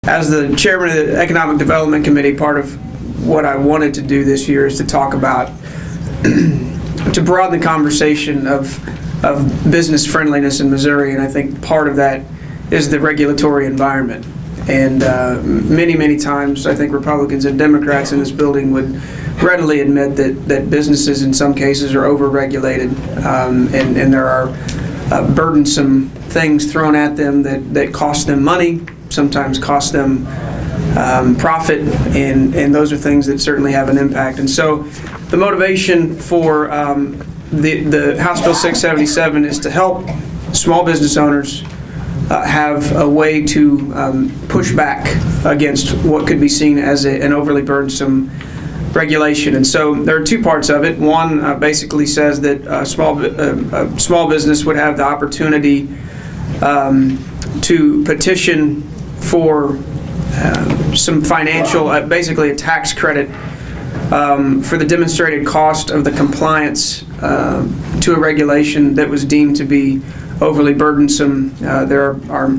As the chairman of the Economic Development Committee, part of what I wanted to do this year is to talk about, to broaden the conversation of business friendliness in Missouri, and I think part of that is the regulatory environment. And many times, I think Republicans and Democrats in this building would readily admit that businesses in some cases are over-regulated, and there are burdensome things thrown at them that cost them money, sometimes cost them profit, and those are things that certainly have an impact. And so the motivation for the House Bill 677 is to help small business owners have a way to push back against what could be seen as an overly burdensome regulation. And so there are two parts of it. One basically says that small business would have the opportunity to petition for some financial, basically a tax credit for the demonstrated cost of the compliance to a regulation that was deemed to be overly burdensome. There are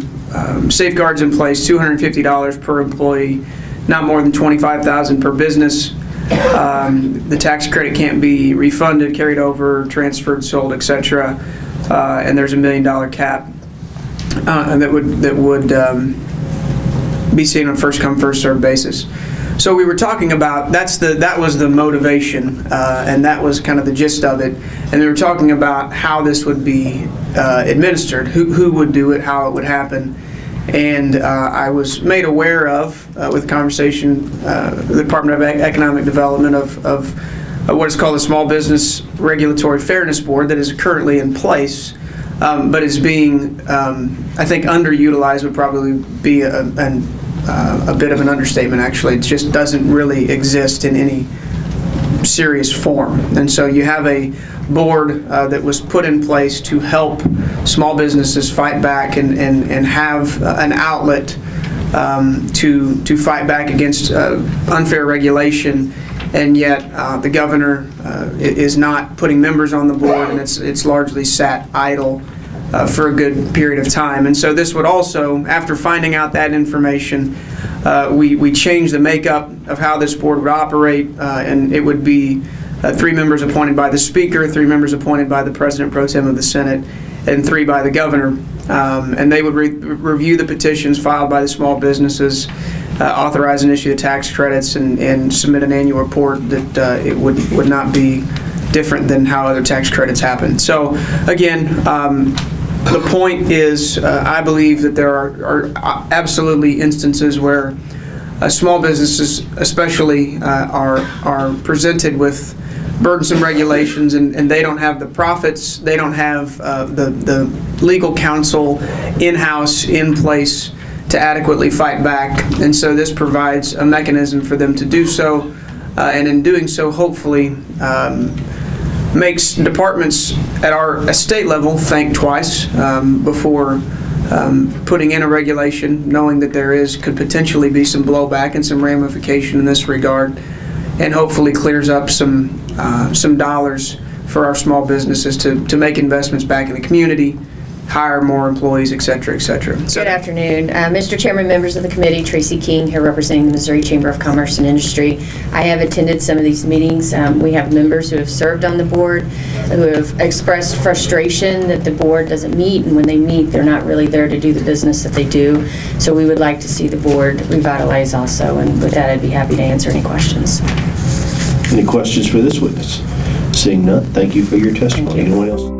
safeguards in place: $250 per employee, not more than $25,000 per business. The tax credit can't be refunded, carried over, transferred, sold, etc. And there's $1 million cap that would be seen on first come first served basis. So we were talking about that was the motivation, and that was kind of the gist of it. And we were talking about how this would be administered, who would do it, how it would happen. And I was made aware of, with conversation, the Department of Economic Development of what is called the Small Business Regulatory Fairness Board that is currently in place, but is being, I think, underutilized would probably be a bit of an understatement, actually. It just doesn't really exist in any serious form. And so you have a board that was put in place to help small businesses fight back and have an outlet to fight back against unfair regulation, and yet the governor is not putting members on the board, and it's largely sat idle for a good period of time. And so this would also, after finding out that information, we changed the makeup of how this board would operate, and it would be 3 members appointed by the Speaker, 3 members appointed by the President Pro Tem of the Senate, and 3 by the Governor. And they would review the petitions filed by the small businesses, authorize and issue the tax credits, and submit an annual report that it would not be different than how other tax credits happen. So again, the point is, I believe that there are absolutely instances where small businesses especially are presented with burdensome regulations, and they don't have the profits, they don't have the legal counsel in-house, in place to adequately fight back. And so this provides a mechanism for them to do so, and in doing so, hopefully makes departments at our state level think twice before putting in a regulation, knowing that could potentially be some blowback and some ramification in this regard, and hopefully clears up some dollars for our small businesses to make investments back in the community, hire more employees, etc., etc. So, good afternoon, Mr. Chairman, members of the committee. Tracy King here, representing the Missouri Chamber of Commerce and Industry. I have attended some of these meetings. We have members who have served on the board who have expressed frustration that the board doesn't meet, and when they meet, they're not really there to do the business that they do. So we would like to see the board revitalize also, and with that, I'd be happy to answer any questions. Any questions for this witness? Seeing none, thank you for your testimony. Anyone else?